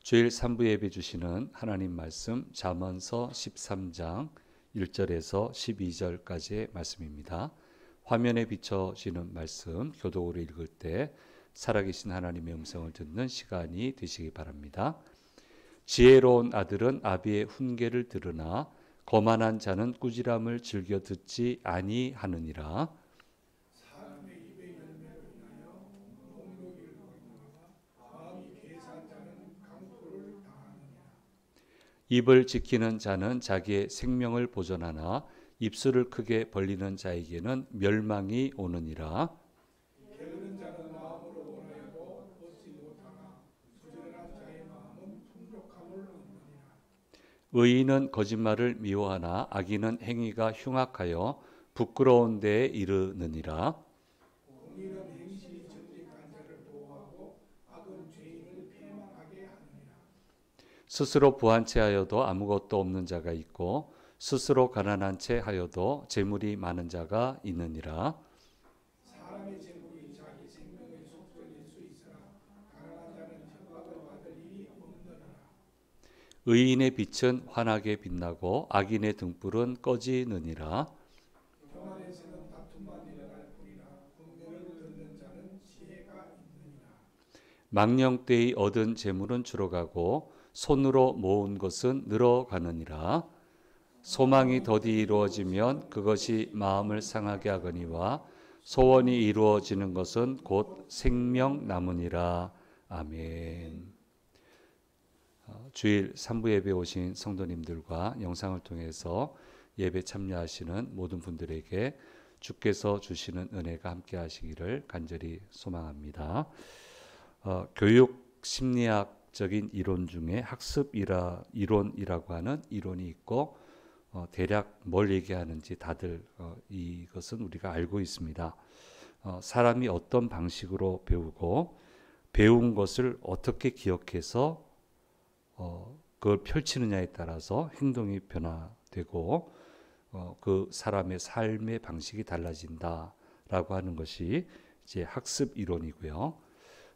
주일 3부 예배 주시는 하나님 말씀 잠언서 13장 1절에서 12절까지의 말씀입니다. 화면에 비춰지는 말씀 교독으로 읽을 때 살아계신 하나님의 음성을 듣는 시간이 되시기 바랍니다. 지혜로운 아들은 아비의 훈계를 들으나 거만한 자는 꾸지람을 즐겨 듣지 아니하느니라. 입을 지키는 자는 자기의 생명을 보존하나 입술을 크게 벌리는 자에게는 멸망이 오느니라. 게으른 자는 마음으로 원하여도 얻지 못하나 부지런한 자의 마음은 풍족함을 얻느니라. 의인은 거짓말을 미워하나 악인은 행위가 흉악하여 부끄러운 데에 이르느니라. 공의는 행실이 정직한 자를 보호하고 악은 죄인을 패망하게 하느니라. 스스로 부한 채 하여도 아무것도 없는 자가 있고 스스로 가난한 채 하여도 재물이 많은 자가 있느니라. 사람의 재물이 자기 생명의 속전일 수 있으나 가난한 자는 협박을 받을 일이 없느니라. 의인의 빛은 환하게 빛나고 악인의 등불은 꺼지느니라. 평안에서는 다툼만 일어날 뿐이나 분명을 듣는 자는 지혜가 있느니라. 망령되이 얻은 재물은 줄어가고 손으로 모은 것은 늘어가느니라. 소망이 더디 이루어지면 그것이 마음을 상하게 하거니와 소원이 이루어지는 것은 곧 생명 남으니라. 아멘. 주일 3부 예배 오신 성도님들과 영상을 통해서 예배 참여하시는 모든 분들에게 주께서 주시는 은혜가 함께 하시기를 간절히 소망합니다. 교육 심리학적인 이론 중에 학습 이론이라고 하는 이론이 있고 대략 뭘 얘기하는지 다들 이것은 우리가 알고 있습니다. 사람이 어떤 방식으로 배우고 배운 것을 어떻게 기억해서 그걸 펼치느냐에 따라서 행동이 변화되고 그 사람의 삶의 방식이 달라진다라고 하는 것이 이제 학습 이론이고요.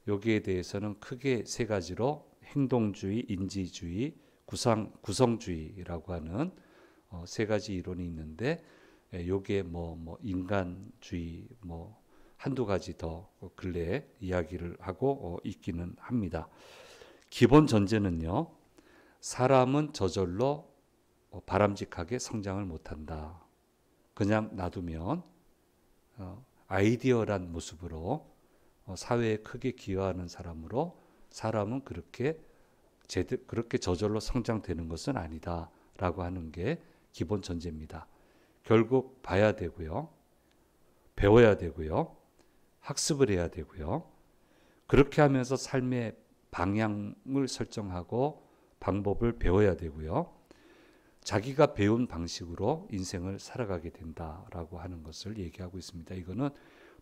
여기에 대해서는 크게 세 가지로 행동주의, 인지주의, 구성주의라고 하는 세 가지 이론이 있는데 요게 뭐 인간주의 뭐 한두 가지 더 근래에 이야기를 하고 있기는 합니다. 기본 전제는요. 사람은 저절로 바람직하게 성장을 못한다. 그냥 놔두면 아이디어란 모습으로 사회에 크게 기여하는 사람으로 사람은 그렇게 저절로 성장되는 것은 아니다라고 하는 게 기본 전제입니다. 결국 봐야 되고요. 배워야 되고요. 학습을 해야 되고요. 그렇게 하면서 삶의 방향을 설정하고 방법을 배워야 되고요. 자기가 배운 방식으로 인생을 살아가게 된다라고 하는 것을 얘기하고 있습니다. 이거는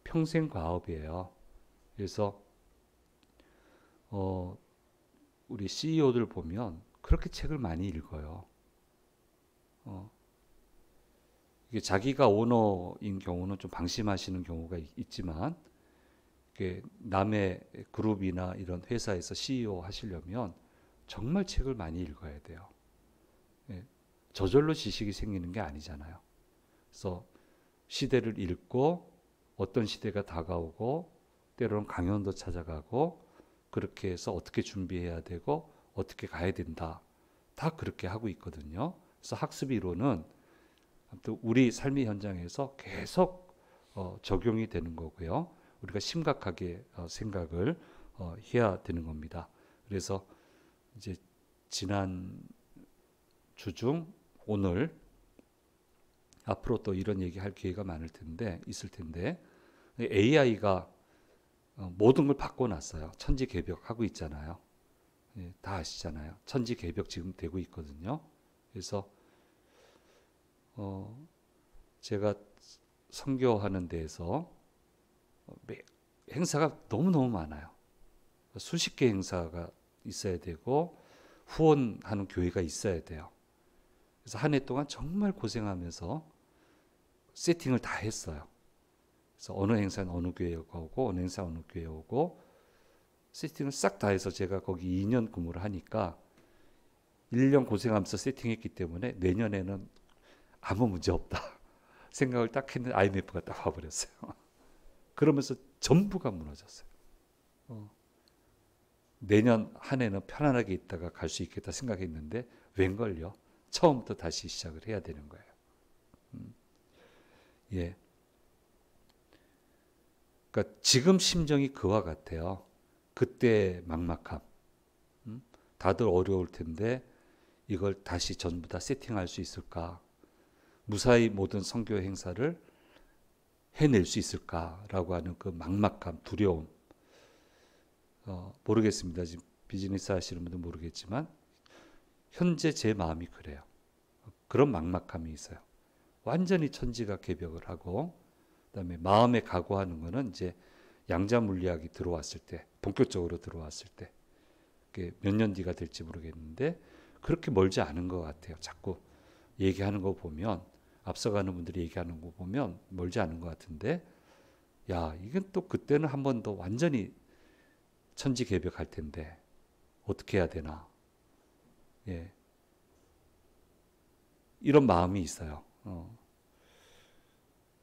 평생 과업이에요. 그래서 우리 CEO들 보면 그렇게 책을 많이 읽어요. 이게 자기가 오너인 경우는 좀 방심하시는 경우가 있지만 남의 그룹이나 이런 회사에서 CEO 하시려면 정말 책을 많이 읽어야 돼요. 저절로 지식이 생기는 게 아니잖아요. 그래서 시대를 읽고 어떤 시대가 다가오고 때로는 강연도 찾아가고 그렇게 해서 어떻게 준비해야 되고 어떻게 가야 된다. 다 그렇게 하고 있거든요. 그래서 학습 이론은 아무튼 우리 삶의 현장에서 계속 적용이 되는 거고요. 우리가 심각하게 생각을 해야 되는 겁니다. 그래서 이제 지난 주 중 오늘 앞으로 또 이런 얘기할 기회가 있을 텐데 AI가 모든 걸 바꿔놨어요. 천지개벽하고 있잖아요. 다 아시잖아요. 천지개벽 지금 되고 있거든요. 그래서 제가 선교하는 데에서 행사가 너무너무 많아요. 수십 개 행사가 있어야 되고 후원하는 교회가 있어야 돼요. 그래서 한 해 동안 정말 고생하면서 세팅을 다 했어요. 그래서 어느 행사는 어느 교회가 오고 어느 행사 어느 교회 오고 세팅을 싹 다 해서 제가 거기 2년 근무를 하니까 1년 고생하면서 세팅했기 때문에 내년에는 아무 문제 없다 생각을 딱 했는데 IMF가 딱 와버렸어요. 그러면서 전부가 무너졌어요. 내년 한 해는 편안하게 있다가 갈 수 있겠다 생각했는데 웬걸요? 처음부터 다시 시작을 해야 되는 거예요. 예. 그러니까 지금 심정이 그와 같아요. 그때 막막함. 다들 어려울 텐데 이걸 다시 전부 다 세팅할 수 있을까? 무사히 모든 선교 행사를 해낼 수 있을까라고 하는 그 막막함, 두려움. 모르겠습니다. 지금 비즈니스 하시는 분들 모르겠지만 현재 제 마음이 그래요. 그런 막막함이 있어요. 완전히 천지가 개벽을 하고 그다음에 마음에 각오하는 거는 이제 양자 물리학이 들어왔을 때, 본격적으로 들어왔을 때, 몇 년 뒤가 될지 모르겠는데 그렇게 멀지 않은 것 같아요. 자꾸 얘기하는 거 보면, 앞서가는 분들이 얘기하는 거 보면 멀지 않은 것 같은데, 야, 이건 또 그때는 한 번 더 완전히 천지개벽할 텐데 어떻게 해야 되나? 예, 이런 마음이 있어요.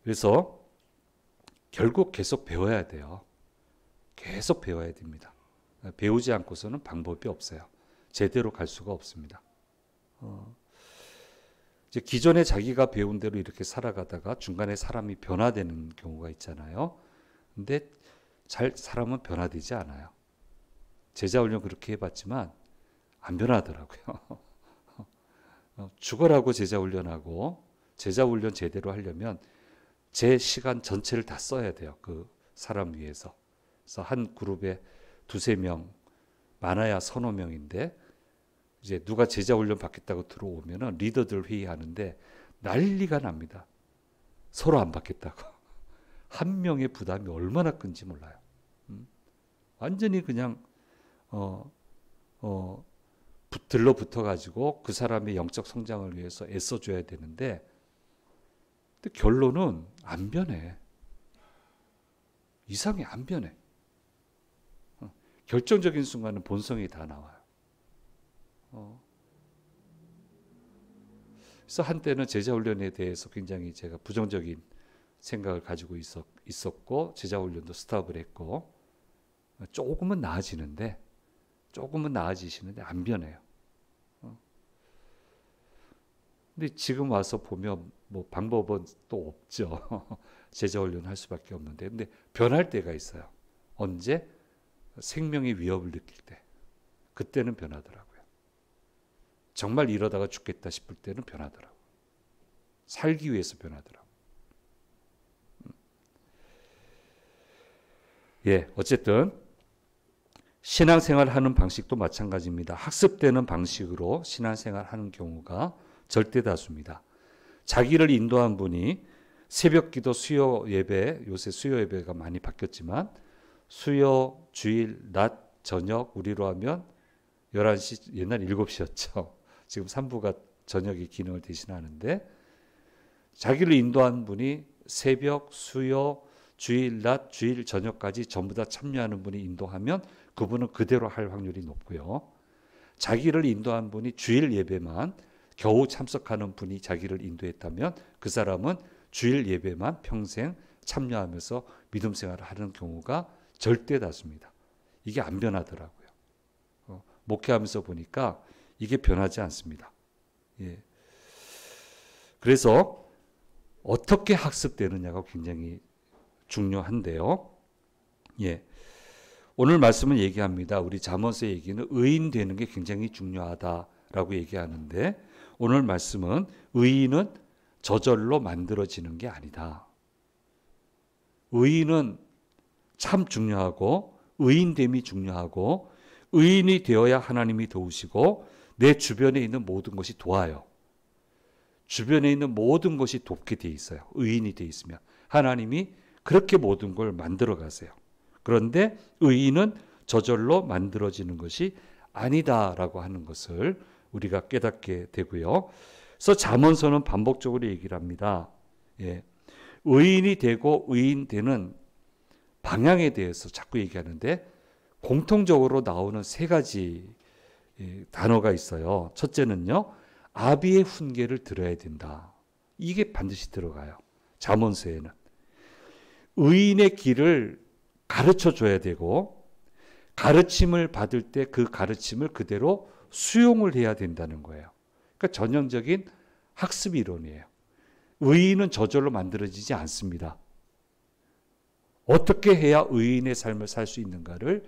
그래서 결국 계속 배워야 돼요. 계속 배워야 됩니다. 배우지 않고서는 방법이 없어요. 제대로 갈 수가 없습니다. 이제 기존에 자기가 배운 대로 이렇게 살아가다가 중간에 사람이 변화되는 경우가 있잖아요. 근데 사람은 변화되지 않아요. 제자훈련 그렇게 해봤지만 안 변하더라고요. 죽어라고 제자훈련하고 제자훈련 제대로 하려면 제 시간 전체를 다 써야 돼요. 그 사람 위해서. 그래서 한 그룹에 2-3명, 많아야 1-2명인데 이제 누가 제자훈련 받겠다고 들어오면은 리더들 회의하는데 난리가 납니다. 서로 안 받겠다고. 한 명의 부담이 얼마나 큰지 몰라요. 완전히 그냥 들러붙어 가지고 그 사람의 영적 성장을 위해서 애써줘야 되는데, 근데 결론은 안 변해. 이상이 안 변해. 결정적인 순간은 본성이 다 나와요. 그래서 한때는 제자훈련에 대해서 굉장히 제가 부정적인 생각을 가지고 있었고 제자훈련도 스탑을 했고, 조금은 나아지시는데 안 변해요. 근데 지금 와서 보면 뭐 방법은 또 없죠. 제자훈련 할 수밖에 없는데, 근데 변할 때가 있어요. 언제? 생명의 위협을 느낄 때. 그때는 변하더라고요. 정말 이러다가 죽겠다 싶을 때는 변하더라고요. 살기 위해서 변하더라고요. 예, 어쨌든 신앙생활 하는 방식도 마찬가지입니다. 학습되는 방식으로 신앙생활 하는 경우가 절대 다수입니다. 자기를 인도한 분이 새벽기도, 수요 예배, 요새 수요 예배가 많이 바뀌었지만 수요, 주일, 낮, 저녁 우리로 하면 11시, 옛날 7시였죠. 지금 3부가 저녁의 기능을 대신하는데, 자기를 인도한 분이 새벽, 수요, 주일, 낮, 주일, 저녁까지 전부 다 참여하는 분이 인도하면 그분은 그대로 할 확률이 높고요. 자기를 인도한 분이 주일 예배만 겨우 참석하는 분이 자기를 인도했다면 그 사람은 주일 예배만 평생 참여하면서 믿음 생활을 하는 경우가 절대 다수입니다. 이게 안 변하더라고요. 목회하면서 보니까 이게 변하지 않습니다. 예. 그래서 어떻게 학습되느냐가 굉장히 중요한데요. 예. 오늘 말씀은 얘기합니다. 우리 잠언서 얘기는 의인 되는 게 굉장히 중요하다라고 얘기하는데, 오늘 말씀은 의인은 저절로 만들어지는 게 아니다. 의인은 참 중요하고 의인됨이 중요하고 의인이 되어야 하나님이 도우시고 내 주변에 있는 모든 것이 도와요. 주변에 있는 모든 것이 돕게 돼 있어요. 의인이 돼 있으면 하나님이 그렇게 모든 걸 만들어 가세요. 그런데 의인은 저절로 만들어지는 것이 아니다라고 하는 것을 우리가 깨닫게 되고요. 그래서 잠언서는 반복적으로 얘기를 합니다. 예. 의인이 되고 의인 되는 방향에 대해서 자꾸 얘기하는데, 공통적으로 나오는 세 가지 단어가 있어요. 첫째는요, 아비의 훈계를 들어야 된다. 이게 반드시 들어가요. 잠언서에는. 의인의 길을 가르쳐 줘야 되고, 가르침을 받을 때 그 가르침을 그대로 수용을 해야 된다는 거예요. 그러니까 전형적인 학습 이론이에요. 의인은 저절로 만들어지지 않습니다. 어떻게 해야 의인의 삶을 살 수 있는가를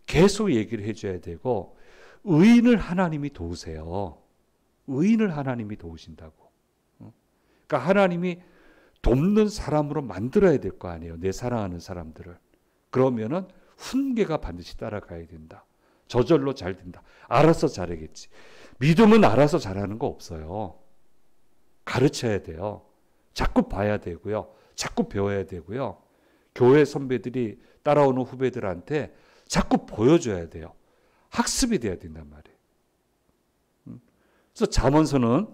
계속 얘기를 해줘야 되고, 의인을 하나님이 도우세요. 의인을 하나님이 도우신다고. 그러니까 하나님이 돕는 사람으로 만들어야 될 거 아니에요. 내 사랑하는 사람들을. 그러면은 훈계가 반드시 따라가야 된다. 저절로 잘 된다. 알아서 잘하겠지. 믿음은 알아서 잘하는 거 없어요. 가르쳐야 돼요. 자꾸 봐야 되고요. 자꾸 배워야 되고요. 교회 선배들이 따라오는 후배들한테 자꾸 보여줘야 돼요. 학습이 돼야 된단 말이에요. 그래서 잠언서는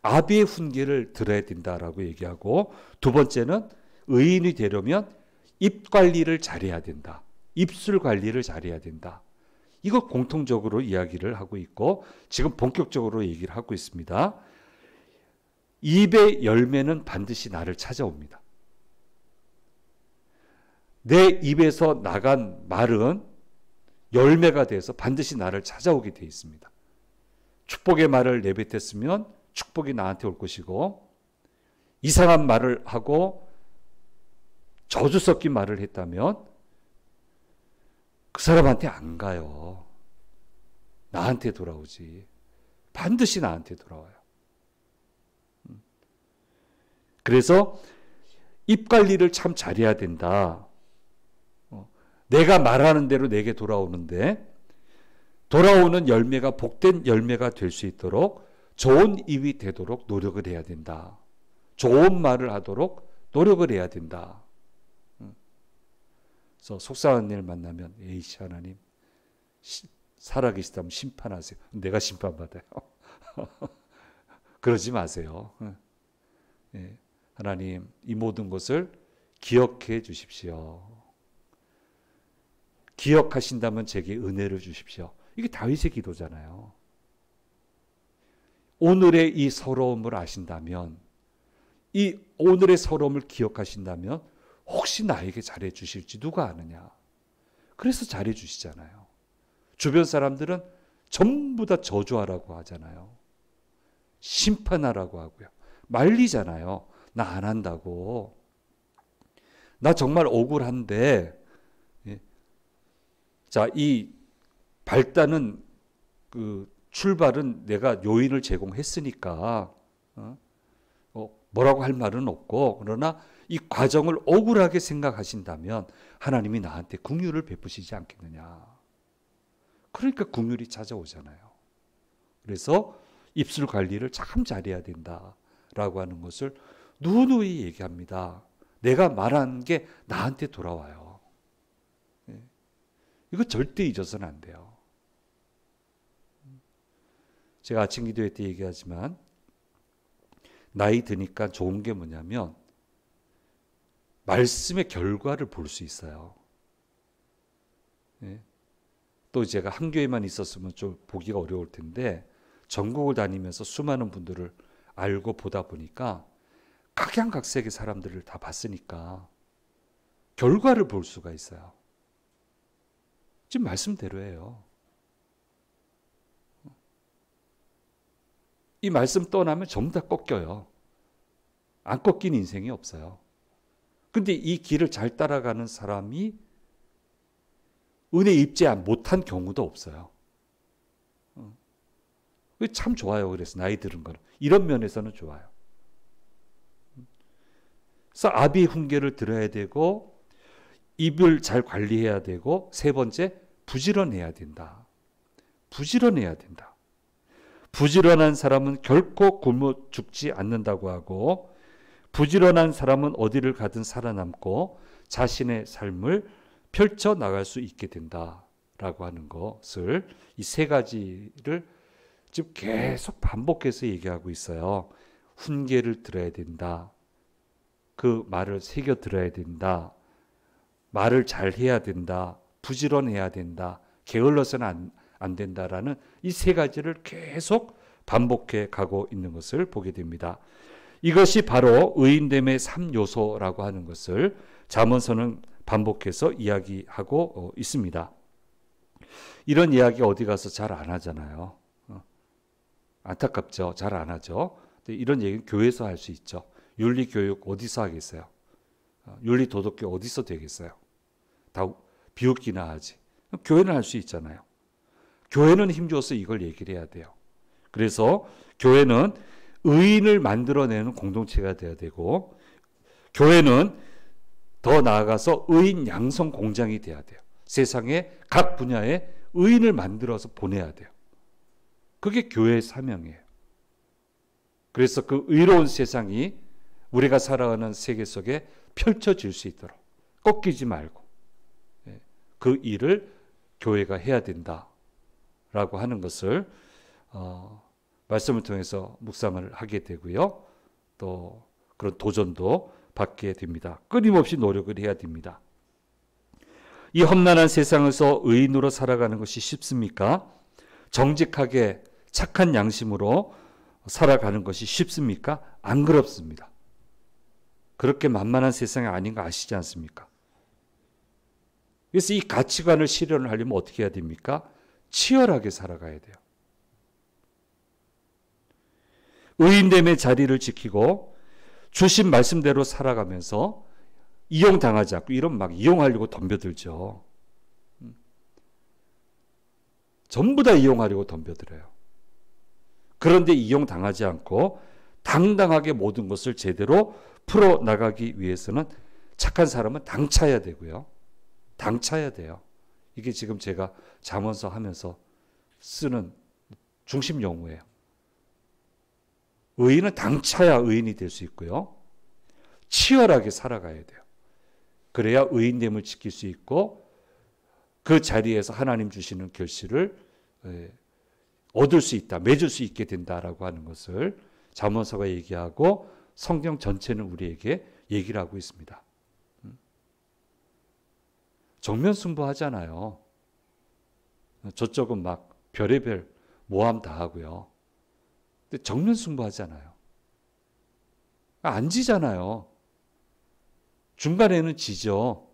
아비의 훈계를 들어야 된다라고 얘기하고, 두 번째는 의인이 되려면 입 관리를 잘해야 된다. 입술 관리를 잘해야 된다. 이거 공통적으로 이야기를 하고 있고, 지금 본격적으로 얘기를 하고 있습니다. 입의 열매는 반드시 나를 찾아옵니다. 내 입에서 나간 말은 열매가 돼서 반드시 나를 찾아오게 돼 있습니다. 축복의 말을 내뱉었으면 축복이 나한테 올 것이고, 이상한 말을 하고 저주 섞인 말을 했다면 그 사람한테 안 가요. 나한테 돌아오지. 반드시 나한테 돌아와요. 그래서 입 관리를 참 잘해야 된다. 내가 말하는 대로 내게 돌아오는데, 돌아오는 열매가 복된 열매가 될 수 있도록 좋은 입이 되도록 노력을 해야 된다. 좋은 말을 하도록 노력을 해야 된다. 그래서 속상한 일 만나면, 에이씨 하나님 살아계시다면 심판하세요. 내가 심판받아요. 그러지 마세요. 하나님 이 모든 것을 기억해 주십시오. 기억하신다면 제게 은혜를 주십시오. 이게 다윗의 기도잖아요. 오늘의 이 서러움을 아신다면, 이 오늘의 서러움을 기억하신다면 혹시 나에게 잘해 주실지 누가 아느냐. 그래서 잘해 주시잖아요. 주변 사람들은 전부 다 저주하라고 하잖아요. 심판하라고 하고요. 말리잖아요. 나 안 한다고. 나 정말 억울한데, 자, 이 발단은 출발은 내가 요인을 제공했으니까 뭐라고 할 말은 없고, 그러나 이 과정을 억울하게 생각하신다면 하나님이 나한테 긍휼을 베푸시지 않겠느냐. 그러니까 긍휼이 찾아오잖아요. 그래서 입술 관리를 참 잘해야 된다라고 하는 것을 누누이 얘기합니다. 내가 말한 게 나한테 돌아와요. 이거 절대 잊어서는 안 돼요. 제가 아침 기도회 때 얘기하지만, 나이 드니까 좋은 게 뭐냐면 말씀의 결과를 볼 수 있어요. 또 제가 한 교회만 있었으면 좀 보기가 어려울 텐데, 전국을 다니면서 수많은 분들을 알고 보다 보니까 각양각색의 사람들을 다 봤으니까 결과를 볼 수가 있어요. 지금 말씀대로예요. 이 말씀 떠나면 전부 다 꺾여요. 안 꺾인 인생이 없어요. 근데 이 길을 잘 따라가는 사람이 은혜 입지 못한 경우도 없어요. 참 좋아요. 그래서 나이 들은 거는. 이런 면에서는 좋아요. 그래서 아비의 훈계를 들어야 되고, 입을 잘 관리해야 되고, 세 번째, 부지런해야 된다. 부지런해야 된다. 부지런한 사람은 결코 굶어 죽지 않는다고 하고, 부지런한 사람은 어디를 가든 살아남고 자신의 삶을 펼쳐나갈 수 있게 된다라고 하는 것을, 이 세 가지를 지금 계속 반복해서 얘기하고 있어요. 훈계를 들어야 된다. 그 말을 새겨 들어야 된다. 말을 잘 해야 된다. 부지런해야 된다, 게을러서는 안 된다라는 이 세 가지를 계속 반복해 가고 있는 것을 보게 됩니다. 이것이 바로 의인됨의 3요소라고 하는 것을 잠언서는 반복해서 이야기하고 있습니다. 이런 이야기 어디 가서 잘 안 하잖아요. 안타깝죠. 잘 안 하죠. 이런 얘기는 교회에서 할 수 있죠. 윤리교육 어디서 하겠어요? 윤리도덕교 어디서 되겠어요? 다 비웃기나 하지. 교회는 할 수 있잖아요. 교회는 힘줘서 이걸 얘기를 해야 돼요. 그래서 교회는 의인을 만들어내는 공동체가 돼야 되고, 교회는 더 나아가서 의인 양성 공장이 돼야 돼요. 세상에 각 분야에 의인을 만들어서 보내야 돼요. 그게 교회의 사명이에요. 그래서 그 의로운 세상이 우리가 살아가는 세계 속에 펼쳐질 수 있도록 꺾이지 말고 그 일을 교회가 해야 된다라고 하는 것을 말씀을 통해서 묵상을 하게 되고요. 또 그런 도전도 받게 됩니다. 끊임없이 노력을 해야 됩니다. 이 험난한 세상에서 의인으로 살아가는 것이 쉽습니까? 정직하게 착한 양심으로 살아가는 것이 쉽습니까? 안 그렇습니다. 그렇게 만만한 세상이 아닌 거 아시지 않습니까? 그래서 이 가치관을 실현을 하려면 어떻게 해야 됩니까? 치열하게 살아가야 돼요. 의인됨의 자리를 지키고 주신 말씀대로 살아가면서 이용당하지 않고, 이런 막 이용하려고 덤벼들죠. 전부 다 이용하려고 덤벼들어요. 그런데 이용당하지 않고 당당하게 모든 것을 제대로 풀어나가기 위해서는 착한 사람은 당차야 되고요. 당차야 돼요. 이게 지금 제가 잠언서 하면서 쓰는 중심 용어예요. 의인은 당차야 의인이 될 수 있고요. 치열하게 살아가야 돼요. 그래야 의인됨을 지킬 수 있고 그 자리에서 하나님 주시는 결실을 얻을 수 있다, 맺을 수 있게 된다라고 하는 것을 잠언서가 얘기하고 성경 전체는 우리에게 얘기를 하고 있습니다. 정면 승부하잖아요. 저쪽은 막 별의별 모함 다 하고요. 근데 정면 승부하잖아요. 안 지잖아요. 중간에는 지죠.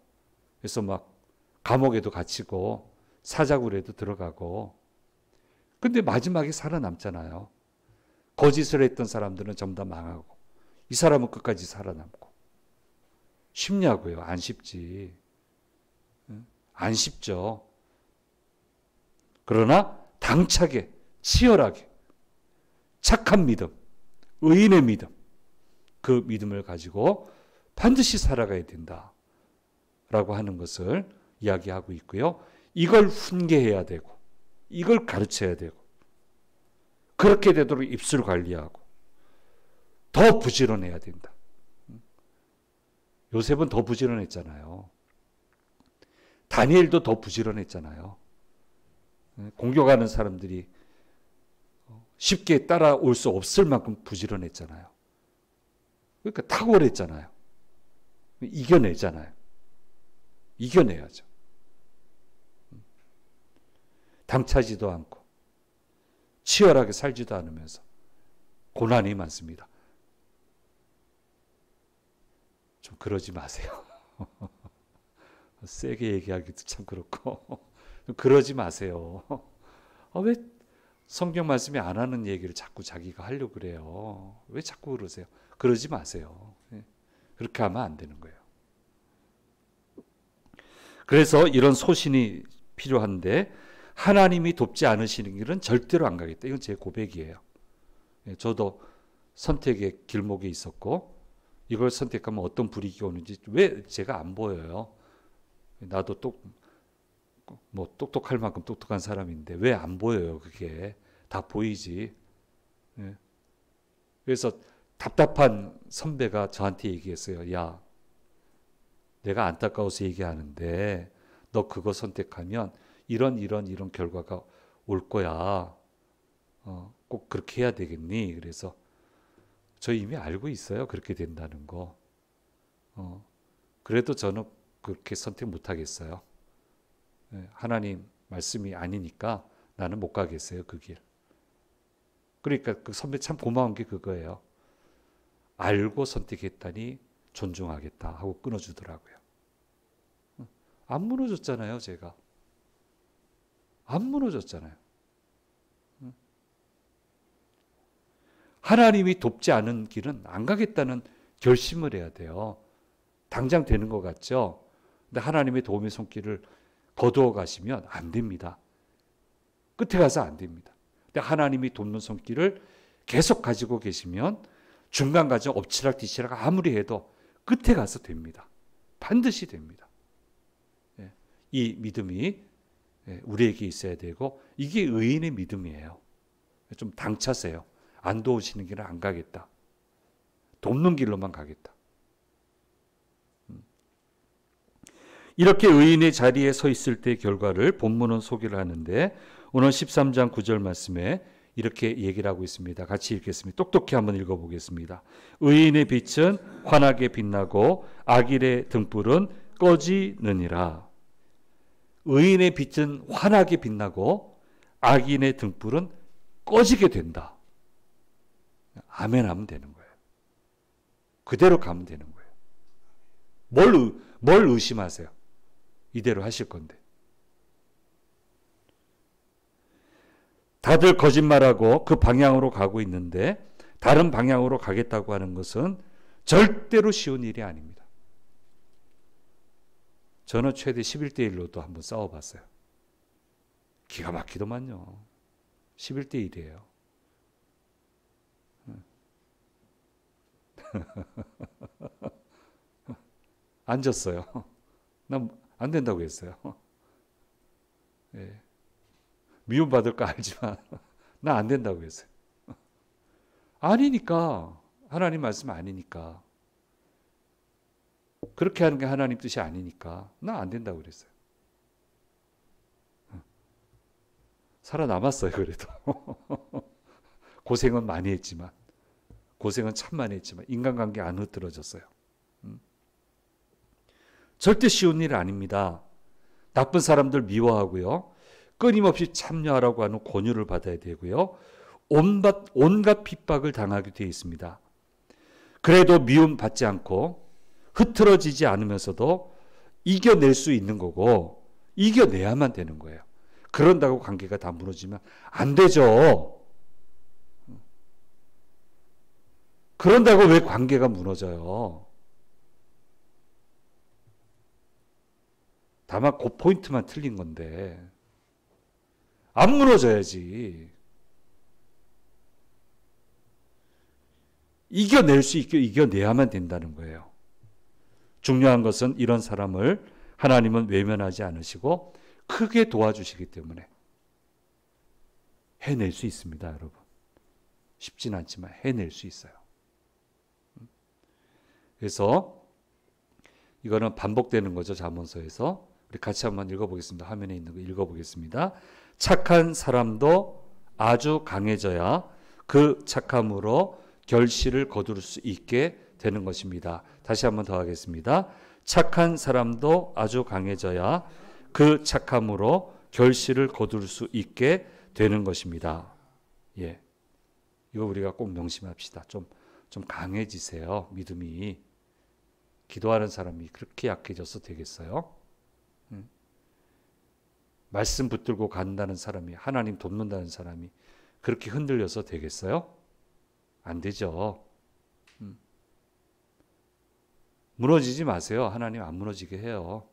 그래서 막 감옥에도 갇히고 사자굴에도 들어가고, 근데 마지막에 살아남잖아요. 거짓을 했던 사람들은 전부 다 망하고 이 사람은 끝까지 살아남고. 쉽냐고요? 안 쉽지. 안 쉽죠. 그러나 당차게, 치열하게, 착한 믿음, 의인의 믿음, 그 믿음을 가지고 반드시 살아가야 된다라고 하는 것을 이야기하고 있고요. 이걸 훈계해야 되고, 이걸 가르쳐야 되고, 그렇게 되도록 입술 관리하고 더 부지런해야 된다. 요셉은 더 부지런했잖아요. 다니엘도 더 부지런했잖아요. 공격하는 사람들이 쉽게 따라올 수 없을 만큼 부지런했잖아요. 그러니까 탁월했잖아요. 이겨내잖아요. 이겨내야죠. 당차지도 않고 치열하게 살지도 않으면서 고난이 많습니다. 좀 그러지 마세요. 세게 얘기하기도 참 그렇고 그러지 마세요. 왜 성경 말씀이 안 하는 얘기를 자꾸 자기가 하려고 그래요? 왜 자꾸 그러세요? 그러지 마세요. 그렇게 하면 안 되는 거예요. 그래서 이런 소신이 필요한데 하나님이 돕지 않으시는 길은 절대로 안 가겠다. 이건 제 고백이에요. 저도 선택의 길목에 있었고 이걸 선택하면 어떤 불이익이 오는지 왜 제가 안 보여요. 나도 똑똑할 만큼 똑똑한 사람인데 왜 안 보여요? 그게 다 보이지. 그래서 답답한 선배가 저한테 얘기했어요. 야, 내가 안타까워서 얘기하는데 너 그거 선택하면 이런 결과가 올 거야. 꼭 그렇게 해야 되겠니? 그래서 저 이미 알고 있어요. 그렇게 된다는 거. 그래도 저는 그렇게 선택 못 하겠어요. 하나님 말씀이 아니니까 나는 못 가겠어요, 그 길. 그러니까 그 선배 참 고마운 게 그거예요. 알고 선택했다니 존중하겠다 하고 끊어주더라고요. 안 무너졌잖아요, 제가. 안 무너졌잖아요. 하나님이 돕지 않은 길은 안 가겠다는 결심을 해야 돼요. 당장 되는 것 같죠? 근데 하나님의 도움의 손길을 거두어 가시면 안 됩니다. 끝에 가서 안 됩니다. 근데 하나님이 돕는 손길을 계속 가지고 계시면 중간 과정 엎치락뒤치락 아무리 해도 끝에 가서 됩니다. 반드시 됩니다. 이 믿음이 우리에게 있어야 되고 이게 의인의 믿음이에요. 좀 당차세요. 안 도우시는 길은 안 가겠다. 돕는 길로만 가겠다. 이렇게 의인의 자리에 서 있을 때의 결과를 본문은 소개를 하는데 오늘 13장 9절 말씀에 이렇게 얘기를 하고 있습니다. 같이 읽겠습니다. 똑똑히 한번 읽어보겠습니다. 의인의 빛은 환하게 빛나고 악인의 등불은 꺼지느니라. 의인의 빛은 환하게 빛나고 악인의 등불은 꺼지게 된다. 아멘 하면 되는 거예요. 그대로 가면 되는 거예요. 뭘 의심하세요? 이대로 하실 건데. 다들 거짓말하고 그 방향으로 가고 있는데 다른 방향으로 가겠다고 하는 것은 절대로 쉬운 일이 아닙니다. 저는 최대 11대 1로도 한번 싸워봤어요. 기가 막히더만요. 11대 1이에요. 앉았어요. 난 안 된다고 했어요. 예. 미움받을까 알지만 나 안 된다고 했어요. 아니니까. 하나님 말씀 아니니까. 그렇게 하는 게 하나님 뜻이 아니니까 나 안 된다고 그랬어요. 살아남았어요. 그래도. 고생은 많이 했지만 고생은 참 많이 했지만 인간관계 안 흐트러졌어요. 절대 쉬운 일 아닙니다. 나쁜 사람들 미워하고요. 끊임없이 참여하라고 하는 권유를 받아야 되고요. 온갖 핍박을 당하게 되어 있습니다. 그래도 미움 받지 않고 흐트러지지 않으면서도 이겨낼 수 있는 거고 이겨내야만 되는 거예요. 그런다고 관계가 다 무너지면 안 되죠. 그런다고 왜 관계가 무너져요? 다만 그 포인트만 틀린 건데 안 무너져야지. 이겨낼 수 있게 이겨내야만 된다는 거예요. 중요한 것은 이런 사람을 하나님은 외면하지 않으시고 크게 도와주시기 때문에 해낼 수 있습니다, 여러분. 쉽진 않지만 해낼 수 있어요. 그래서 이거는 반복되는 거죠, 잠언서에서. 우리 같이 한번 읽어보겠습니다. 화면에 있는 거 읽어보겠습니다. 착한 사람도 아주 강해져야 그 착함으로 결실을 거둘 수 있게 되는 것입니다. 다시 한번 더 하겠습니다. 착한 사람도 아주 강해져야 그 착함으로 결실을 거둘 수 있게 되는 것입니다. 예, 이거 우리가 꼭 명심합시다. 좀 강해지세요. 믿음이. 기도하는 사람이 그렇게 약해져서 되겠어요? 말씀 붙들고 간다는 사람이, 하나님 돕는다는 사람이 그렇게 흔들려서 되겠어요? 안 되죠. 무너지지 마세요. 하나님 안 무너지게 해요.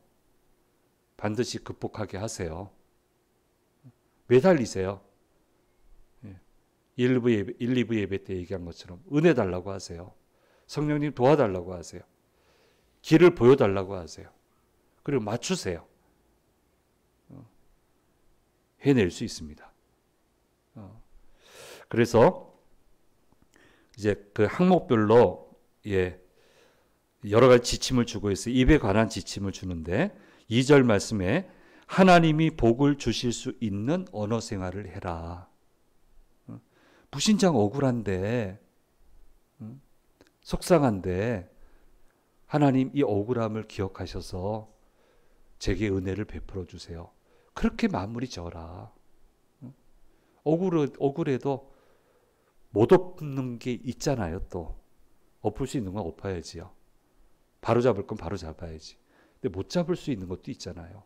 반드시 극복하게 하세요. 매달리세요. 1, 2부 예배 때 얘기한 것처럼 은혜 달라고 하세요. 성령님 도와달라고 하세요. 길을 보여달라고 하세요. 그리고 맞추세요. 해낼 수 있습니다. 그래서 이제 그 항목별로 여러 가지 지침을 주고 있어요. 입에 관한 지침을 주는데 2절 말씀에 하나님이 복을 주실 수 있는 언어 생활을 해라. 무신장 억울한데, 속상한데 하나님 이 억울함을 기억하셔서 제게 은혜를 베풀어 주세요. 그렇게 마무리 지어라. 억울해도 못 엎는 게 있잖아요. 또 엎을 수 있는 건 엎어야지요. 바로 잡을 건 바로 잡아야지. 근데 못 잡을 수 있는 것도 있잖아요.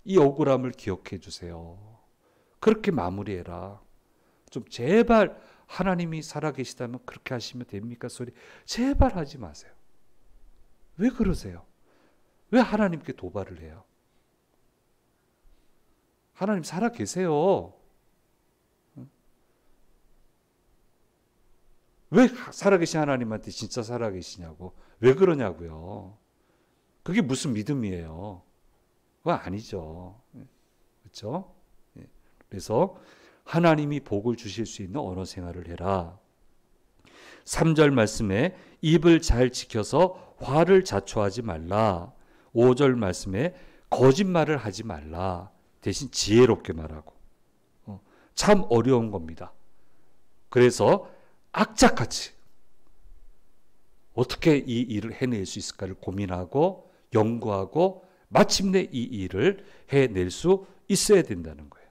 이 억울함을 기억해 주세요. 그렇게 마무리해라. 좀 제발 하나님이 살아계시다면 그렇게 하시면 됩니까? 소리 제발 하지 마세요. 왜 그러세요? 왜 하나님께 도발을 해요? 하나님 살아계세요. 왜 살아계신 하나님한테 진짜 살아계시냐고. 왜 그러냐고요. 그게 무슨 믿음이에요. 그거 아니죠. 그렇죠? 그래서 하나님이 복을 주실 수 있는 언어 생활을 해라. 3절 말씀에 입을 잘 지켜서 화를 자초하지 말라. 5절 말씀에 거짓말을 하지 말라. 대신 지혜롭게 말하고. 참 어려운 겁니다. 그래서 악착같이 어떻게 이 일을 해낼 수 있을까를 고민하고 연구하고 마침내 이 일을 해낼 수 있어야 된다는 거예요.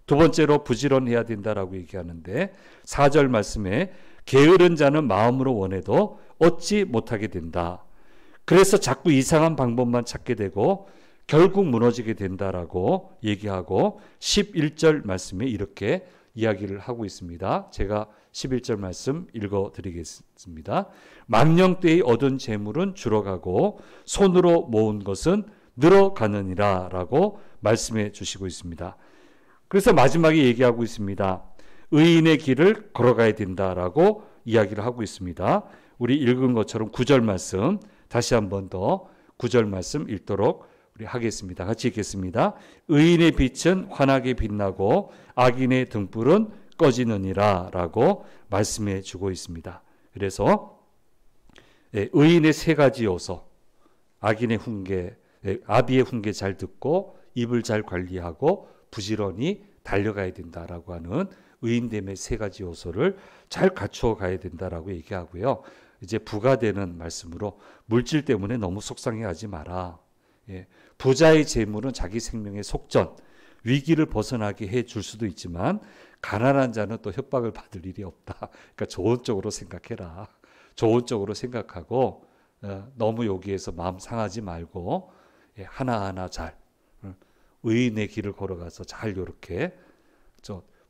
두 번째로 부지런해야 된다라고 얘기하는데 4절 말씀에 게으른 자는 마음으로 원해도 얻지 못하게 된다. 그래서 자꾸 이상한 방법만 찾게 되고 결국 무너지게 된다라고 얘기하고 11절 말씀에 이렇게 이야기를 하고 있습니다. 제가 11절 말씀 읽어드리겠습니다. 망령 때의 얻은 재물은 줄어가고 손으로 모은 것은 늘어가느니라 라고 말씀해 주시고 있습니다. 그래서 마지막에 얘기하고 있습니다. 의인의 길을 걸어가야 된다라고 이야기를 하고 있습니다. 우리 읽은 것처럼 9절 말씀 다시 한 번 더 9절 말씀 읽도록 우리 하겠습니다. 같이 읽겠습니다. 의인의 빛은 환하게 빛나고 악인의 등불은 꺼지느니라 라고 말씀해 주고 있습니다. 그래서 의인의 세 가지 요소, 악인의 훈계, 아비의 훈계 잘 듣고 입을 잘 관리하고 부지런히 달려가야 된다라고 하는 의인됨의 세 가지 요소를 잘 갖추어 가야 된다라고 얘기하고요. 이제 부가되는 말씀으로 물질 때문에 너무 속상해하지 마라. 부자의 재물은 자기 생명의 속전, 위기를 벗어나게 해줄 수도 있지만 가난한 자는 또 협박을 받을 일이 없다. 그러니까 좋은 쪽으로 생각해라. 좋은 쪽으로 생각하고 너무 여기에서 마음 상하지 말고 하나하나 잘 의인의 길을 걸어가서 잘 이렇게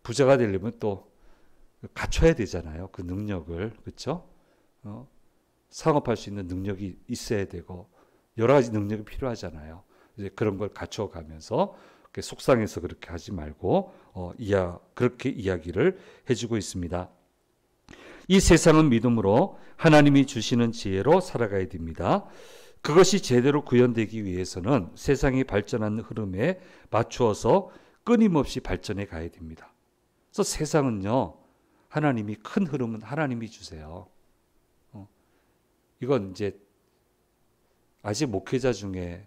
부자가 되려면 또 갖춰야 되잖아요. 그 능력을. 그렇죠? 상업할 수 있는 능력이 있어야 되고 여러 가지 능력이 필요하잖아요. 이제 그런 걸 갖춰가면서 속상해서 그렇게 하지 말고 그렇게 이야기를 해주고 있습니다. 이 세상은 믿음으로 하나님이 주시는 지혜로 살아가야 됩니다. 그것이 제대로 구현되기 위해서는 세상이 발전하는 흐름에 맞추어서 끊임없이 발전해 가야 됩니다. 그래서 세상은요, 하나님이 큰 흐름은 하나님이 주세요. 이건 이제 아직 목회자 중에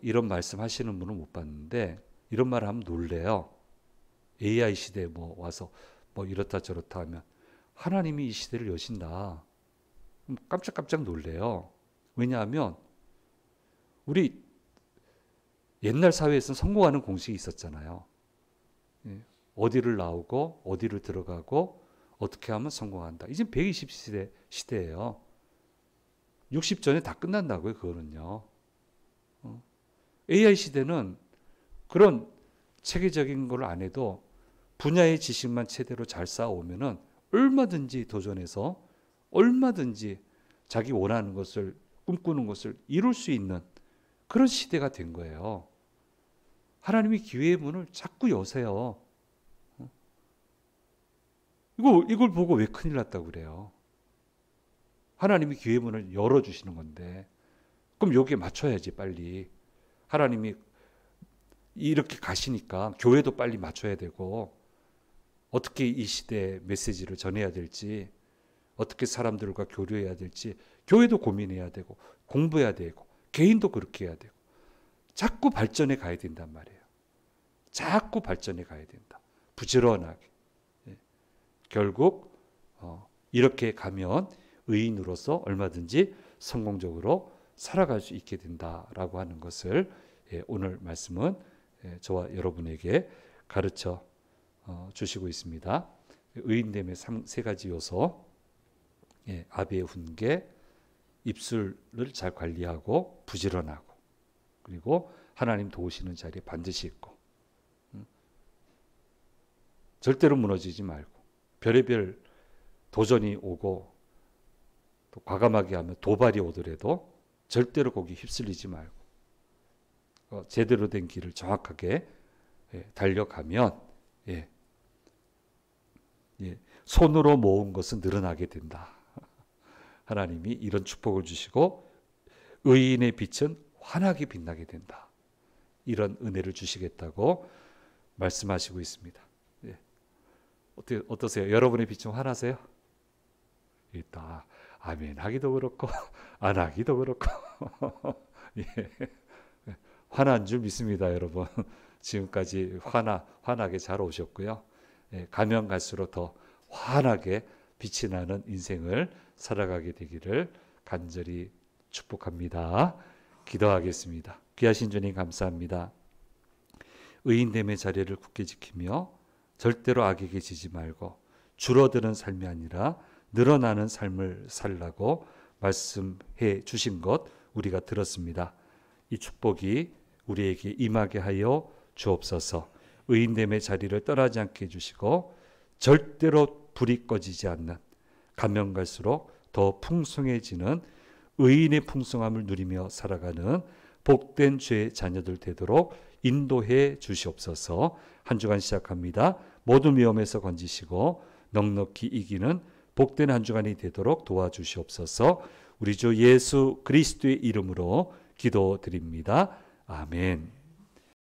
이런 말씀 하시는 분은 못 봤는데 이런 말을 하면 놀래요. AI 시대에 와서 이렇다 저렇다 하면 하나님이 이 시대를 여신다. 깜짝깜짝 놀래요. 왜냐하면 우리 옛날 사회에서는 성공하는 공식이 있었잖아요. 어디를 나오고 어디를 들어가고 어떻게 하면 성공한다. 이제 120시대 시대예요. 60 전에 다 끝난다고요. 그거는요. AI 시대는 그런 체계적인 걸 안 해도 분야의 지식만 제대로 잘 쌓아오면은 얼마든지 도전해서 얼마든지 자기 원하는 것을 꿈꾸는 것을 이룰 수 있는 그런 시대가 된 거예요. 하나님이 기회의 문을 자꾸 여세요. 이걸 보고 왜 큰일 났다고 그래요? 하나님이 기회의 문을 열어주시는 건데 그럼 여기에 맞춰야지 빨리. 하나님이 이렇게 가시니까 교회도 빨리 맞춰야 되고 어떻게 이 시대의 메시지를 전해야 될지 어떻게 사람들과 교류해야 될지 교회도 고민해야 되고 공부해야 되고 개인도 그렇게 해야 되고 자꾸 발전해 가야 된단 말이에요. 자꾸 발전해 가야 된다. 부지런하게. 결국 이렇게 가면 의인으로서 얼마든지 성공적으로 살아갈 수 있게 된다라고 하는 것을 오늘 말씀은 저와 여러분에게 가르쳐 주시고 있습니다. 의인됨의 세 가지 요소, 아비의 훈계, 입술을 잘 관리하고 부지런하고, 그리고 하나님 도우시는 자리에 반드시 있고, 절대로 무너지지 말고, 별의별 도전이 오고 또 과감하게 하면 도발이 오더라도 절대로 거기 휩쓸리지 말고 제대로 된 길을 정확하게 달려가면 손으로 모은 것은 늘어나게 된다. 하나님이 이런 축복을 주시고 의인의 빛은 환하게 빛나게 된다. 이런 은혜를 주시겠다고 말씀하시고 있습니다. 어떠세요? 여러분의 빛은 환하세요? 있다. 아멘 하기도 그렇고 안 하기도 그렇고 환한 줄 믿습니다, 여러분. 지금까지 환하게 잘 오셨고요. 가면 갈수록 더 환하게 빛이 나는 인생을 살아가게 되기를 간절히 축복합니다. 기도하겠습니다. 귀하신 주님 감사합니다. 의인됨의 자리를 굳게 지키며 절대로 악에게 지지 말고 줄어드는 삶이 아니라 늘어나는 삶을 살라고 말씀해 주신 것 우리가 들었습니다. 이 축복이 우리에게 임하게 하여 주옵소서. 의인됨의 자리를 떠나지 않게 해주시고 절대로 불이 꺼지지 않는, 가면 갈수록 더 풍성해지는 의인의 풍성함을 누리며 살아가는 복된 주의 자녀들 되도록 인도해 주시옵소서. 한 주간 시작합니다. 모든 위험에서 건지시고 넉넉히 이기는 복된 한 주간이 되도록 도와주시옵소서. 우리 주 예수 그리스도의 이름으로 기도드립니다. 아멘.